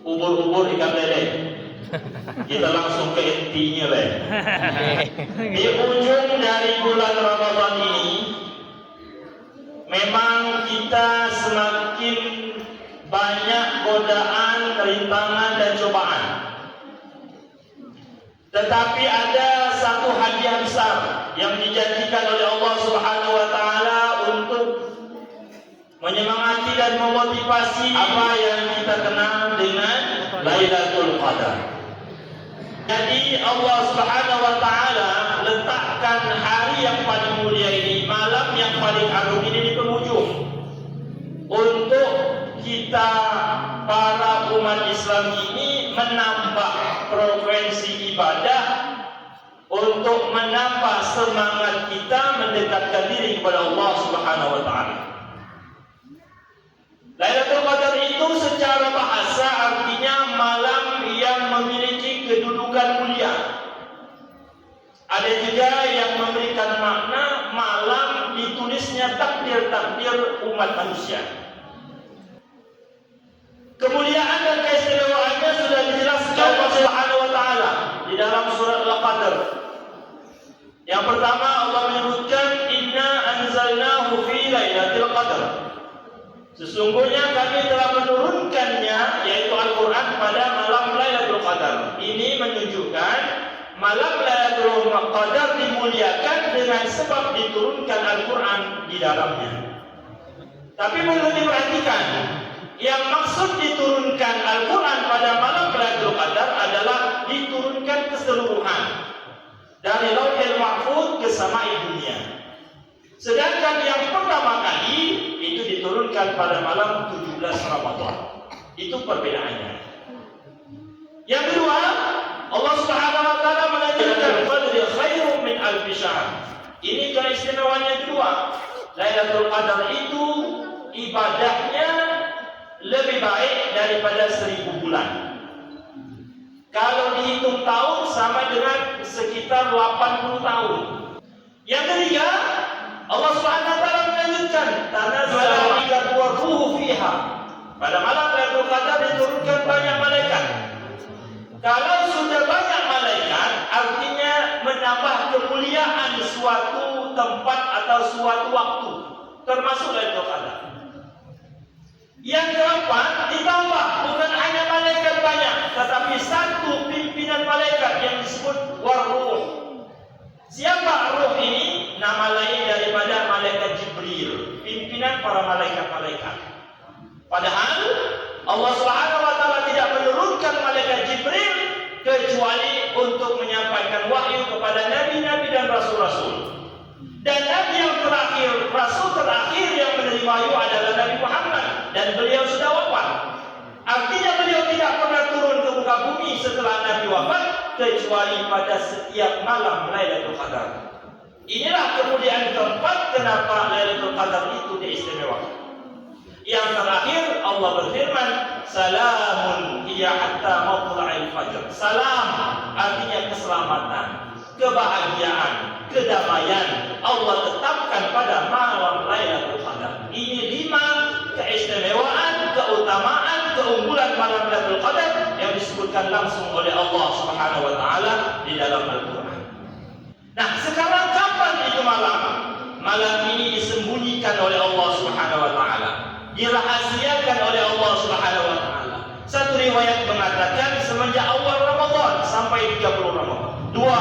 ubur-ubur ikan lele. Kita langsung ke intinya lah. Di ujung dari bulan Ramadan ini, memang kita semakin banyak godaan, rintangan dan cobaan. Tetapi ada satu hadiah besar yang dijanjikan oleh Allah Subhanahu wa taala untuk menyemangati dan memotivasi apa yang kita kenal dengan Lailatul Qadar. Jadi Allah Subhanahu wa taala letakkan hari yang paling mulia ini, malam yang paling agung ini di penghujung untuk kita para umat Islam ini menambah frekuensi ibadah, untuk menambah semangat kita mendekatkan diri kepada Allah Subhanahu wa taala. Lailatul Qadar itu secara bahasa artinya malam yang memiliki kedudukan mulia. Ada juga yang memberikan makna malam ditulisnya takdir-takdir umat manusia. Kemuliaan dan keistimewaannya sudah dijelaskan oleh Allah Subhanahu wa taala di dalam surat Al-Qadar. Yang pertama Allah menyebutkan inna anzalnahu fi lailatul qadar. Sesungguhnya kami telah menurunkannya, yaitu Al-Quran, pada malam Lailatul Qadar. Ini menunjukkan malam Lailatul Qadar dimuliakan dengan sebab diturunkan Al-Quran di dalamnya. Tapi perlu diperhatikan, yang maksud diturunkan Al-Quran pada malam Lailatul Qadar adalah diturunkan keseluruhan dari Lauhul Mahfuz ke samai dunia. Sedangkan yang pertama kali itu diturunkan pada malam 17 Ramadan. Itu perbedaannya. Yang kedua, Allah Subhanahu wa taala menanyakan qadri khairum min alfi syahr. Ini keistimewaannya kedua. Lailatul Qadar itu ibadahnya lebih baik daripada 1000 bulan. Kalau dihitung tahun sama dengan sekitar 80 tahun. Yang ketiga, Allah Subhanahu wa taala melanjutkan tanazzala al-ruhu fiha. Pada malam Lailatul Qadar diturunkan banyak malaikat. Kalau sudah banyak malaikat, artinya menambah kemuliaan suatu tempat atau suatu waktu, termasuk Lailatul Qadar. Yang keempat, ditambah bukan hanya malaikat banyak, tetapi satu pimpinan malaikat yang disebut War-Ruh. Siapa Ruh ini? Nama lain daripada malaikat Jibril, pimpinan para malaikat-malaikat. Padahal Allah Subhanahu wa taala tidak menurunkan malaikat Jibril kecuali untuk menyampaikan wahyu kepada nabi-nabi dan rasul-rasul. Dan nabi yang terakhir, rasul terakhir yang menerima wahyu adalah Nabi Muhammad, dan beliau sudah wafat. Artinya beliau tidak pernah turun ke muka bumi setelah Nabi wafat kecuali pada setiap malam Lailatul Qadar. Inilah kemuliaan keempat kenapa Lailatul Qadar itu diistimewakan. Yang terakhir Allah berfirman, salamun hiya hatta matla'il fajr. Salam artinya keselamatan, kebahagiaan, kedamaian Allah tetapkan pada malam Lailatul Qadar. Ini 5 keistimewaan, keutamaan, keunggulan malam Lailatul Qadar yang disebutkan langsung oleh Allah Subhanahu wa taala di dalam Al-Qur'an. Nah, sekarang kapan itu malam? Malam ini disembunyikan oleh Allah Subhanahu wa taala, dirahasiakan oleh Allah Subhanahu wa taala. Satu riwayat mengatakan semenjak awal Ramadan sampai 30 Ramadan. Dua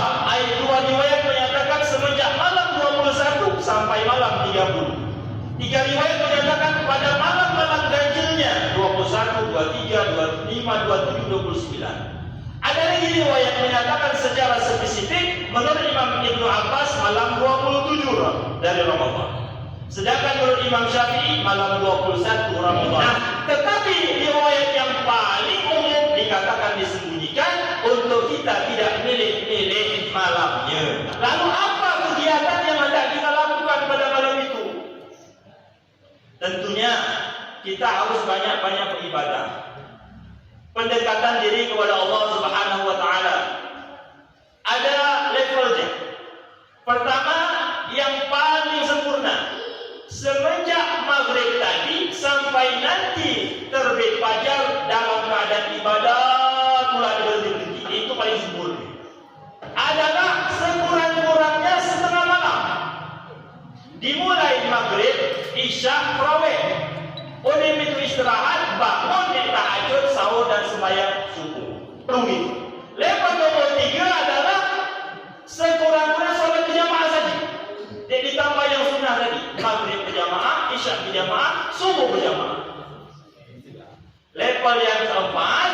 riwayat menyatakan semenjak malam 21 sampai malam 30. 3 riwayat menyatakan pada malam-malam ganjilnya 21, 23, 25, 27, 29. Ada lagi riwayat menyatakan secara spesifik menurut Imam Ibnu Abbas malam 27 dari Ramadan. Sedangkan menurut Imam Syafi'i malam 21 Ramadan. Nah, tetapi riwayat yang paling umum dikatakan disembunyikan untuk kita tidak milih-milih malamnya. Lalu apa kegiatan yang hendak kita lakukan pada malam itu? Tentunya kita harus banyak-banyak beribadah. Pendekatan diri kepada Allah Subhanahu wa taala. Ada levelnya. Pertama, yang paling sempurna. Semenjak maghrib tadi sampai nanti terbit fajar dalam keadaan ibadah ibadah pula berhenti. Itu paling sempurna. Adalah sekurang-kurangnya setengah malam. Dimulai maghrib, isya, tarawih. Oleh itu istirahat, bangun, tahajud, sahur dan sembahyang subuh. Rugi. Lepas nombor 3 adalah sekurang-kurangnya solat berjamaah saja. Jadi ditambah yang sunnah tadi, maghrib berjamaah, isya berjamaah, subuh berjamaah. Level yang keempat,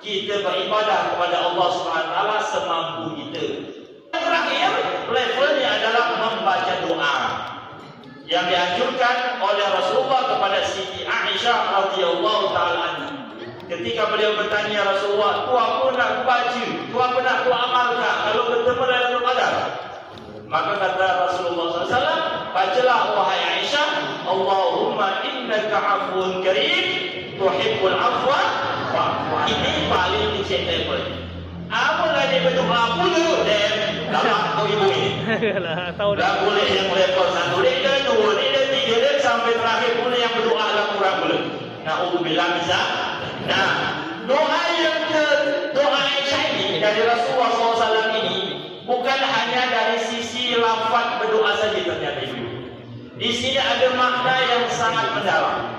kita beribadah kepada Allah SWT semampu kita. Yang terakhir, levelnya adalah membaca doa yang dianjurkan oleh Rasulullah kepada Siti Aisyah radhiyallahu taala anha. Ketika beliau bertanya Rasulullah, "Tu apa nak baca? Tu apa nak ku amalkan kalau bertemu Lailatul Qadar?" Maka kata Rasulullah SAW, "Bacalah wahai Aisyah, Allahumma innaka afuwun karim, tuhibbul afwa fa'fu." Ini paling kecil level. Apa lagi berdoa pula dan dalam ibu ini. Dah boleh yang level 1, dia 2, dia 3, dia sampai terakhir pula yang berdoa lah kurang pula. Na'udzubillah bisa. Nah, doa yang doa Aisyah ini dari Rasulullah SAW ini bukan hanya dari sisi lafaz berdoa saja ternyata ibu. Di sini ada makna yang sangat mendalam.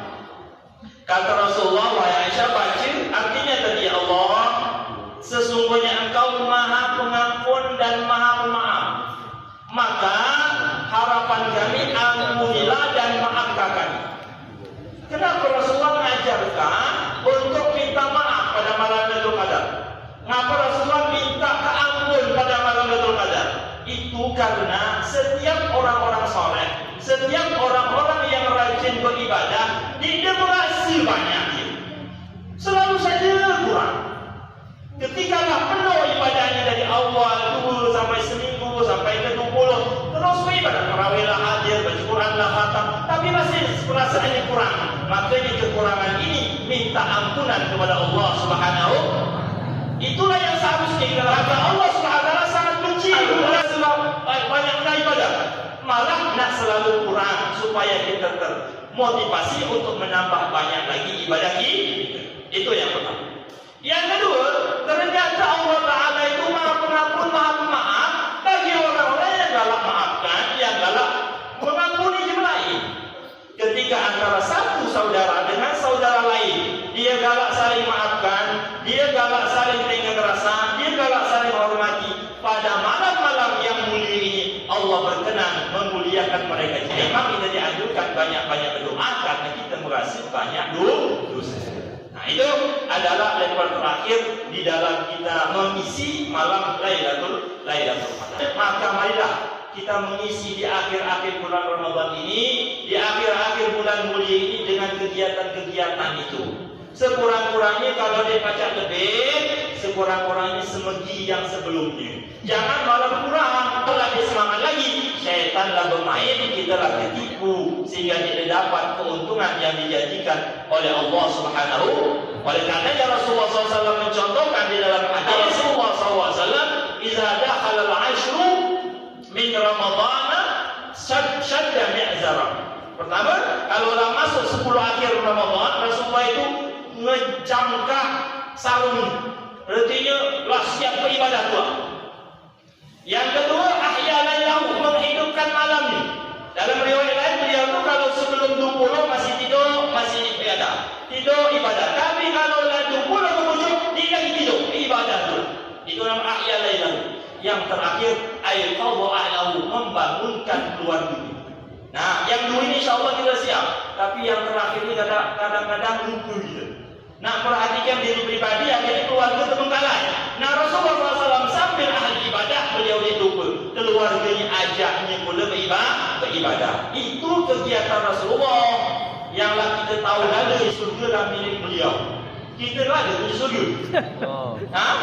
Kata Rasulullah, wahai Aisyah, baca artinya tadi, Allah, sesungguhnya Engkau Maha Pengampun dan Maha Pemaaf. Maka harapan kami, ampunilah dan maafkan kami. Kenapa Rasulullah mengajarkan untuk minta maaf pada malam Lailatul Qadar? Mengapa Rasulullah minta keampun pada malam Lailatul Qadar? Itu karena setiap orang-orang soleh, setiap orang-orang yang rajin beribadah, dia merasa banyak dia. Selalu saja kurang. Ketika penuh ibadahnya dari awal dulu sampai seminggu sampai ke 20, terus beribadah, tarawihlah hadir, baca Quranlah khatam, tapi masih perasaannya kurang. Makanya kekurangan ini minta ampunan kepada Allah Subhanahu. Itulah yang seharusnya kita lakukan. Allah Subhanahu sangat benci sebab banyak ibadah, malah nak selalu kurang supaya kita termotivasi untuk menambah banyak lagi ibadah kita. Itu yang pertama. Yang kedua, ternyata Allah Ta'ala itu Maha Pengampun, Maha Pemaaf bagi orang-orang yang galak maafkan, yang galak mengampuni yang lain. Ketika antara satu saudara dengan saudara lain, dia galak saling maafkan, dia galak saling tengah rasa, dia galak saling hormati, pada malam-malam yang mulia ini Allah berkenan memuliakan mereka. Memang kita dianjurkan banyak-banyak berdoa karena kita merasa banyak dosa. Nah, itu adalah level terakhir di dalam kita mengisi malam Lailatul Qadar. Maka marilah kita mengisi di akhir-akhir bulan Ramadan ini, di akhir-akhir bulan mulia ini dengan kegiatan-kegiatan itu. Sekurang-kurangnya kalau dia baca lebih, sekurang-kurangnya semegi yang sebelumnya. Jangan malah kurang, lagi semangat lagi, syaitanlah bermain, kita lah ketipu, sehingga tidak dapat keuntungan yang dijanjikan oleh Allah Subhanahu. Oleh karenanya Rasulullah SAW mencontohkan di dalam hadis Rasulullah SAW, "Idza dakhala al-'ashru min Ramadhan shadda mi'zara." Pertama, kalau dah masuk 10 akhir Ramadan, Rasulullah itu ngejangkak sarung, artinya lah siap beribadah tuan. Yang kedua, ahya lailahu, menghidupkan malamnya. Dalam riwayat lain beliau itu kalau sebelum 20 masih tidur, masih tidur ibadah. Tapi kalau dah 20 ke hujung, dia lagi tidur, ibadah tu. Itu nama ahya lailahu. Yang terakhir, ayqadha ahlahu, membangunkan keluarganya. Nah, yang dua ini insyaAllah kita siap. Tapi yang terakhir ini kadang-kadang lupa kita. Nak perhatikan diri pribadi, akhirnya keluarga terbengkalai. Nah, Rasulullah SAW sambil ahli ibadah, beliau lupa. Keluarganya ajaknya pula beribadah. Itu kegiatan Rasulullah. Yang kita tahu ada di surga dan milik beliau. Kita ada di surga. Nah,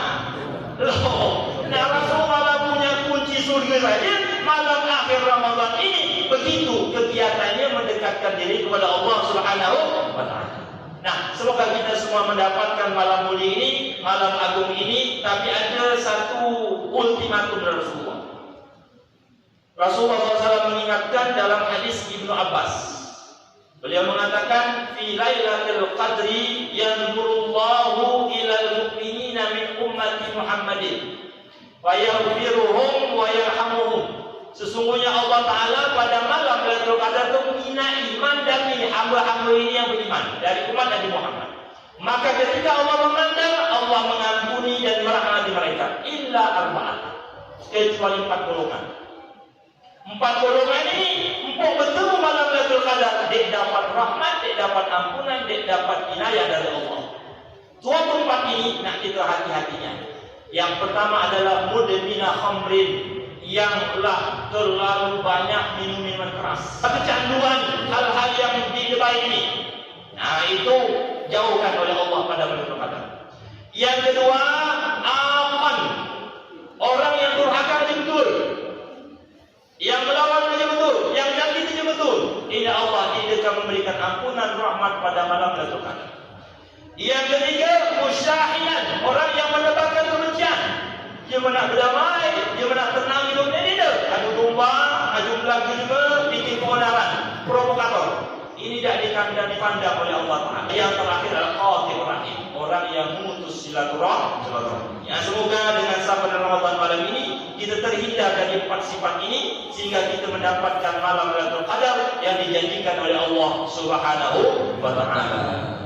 Rasulullah punya kunci surga saja. Malam akhir Ramadan ini begitu kegiatannya mendekatkan diri kepada Allah Subhanahu wa Ta'ala. Nah, semoga kita semua mendapatkan malam mulia ini, malam agung ini. Tapi ada satu ultimatum dari Rasulullah. Rasulullah SAW mengingatkan dalam hadis Ibnu Abbas. Beliau mengatakan, "Fi lailatul qadri yanzurullahu ila Muhammadin fayaghfiruhum wa yarhamuhum. Sesungguhnya Allah Ta'ala pada malam Lailatul Qadar itu menghina iman dan hamba-hamba ini yang beriman dari umat Nabi Muhammad. Maka ketika Allah memandang, Allah mengampuni dan merahmati mereka. Illa arba'at, kecuali 4 golongan. 4 golongan ini empuk bertemu malam Lailatul Qadar, dia dapat rahmat, dia dapat ampunan, dia dapat inayah dari Allah. Suatu 4 ini nak kita hati-hatinya. Yang pertama adalah mudmina khamrin, yang telah terlalu banyak minum minuman keras, kecanduan hal-hal yang didebai ini. Nah, itu jauhkan oleh Allah pada Lailatul Qadar. Yang kedua, aman, orang yang durhaka aja betul, yang melawan aja betul, yang nyakit aja betul. Ini Allah tidak akan memberikan ampunan rahmat pada malam Lailatul Qadar. Yang ketiga, musyahinan, orang yang menebarkan kebencian. Dia nak berdamai, dia nak tenang hidupnya, dia adu domba, adu lagu juga, bikin keonaran, provokator. Ini tidak dipandang oleh Allah Ta'ala. Yang terakhir adalah qatil rahim, orang yang memutus silaturahmi. Ya, semoga dengan sabar Ramadan malam ini kita terhindar dari 4 sifat ini, sehingga kita mendapatkan malam Lailatul Qadar yang dijanjikan oleh Allah Subhanahu wa Ta'ala.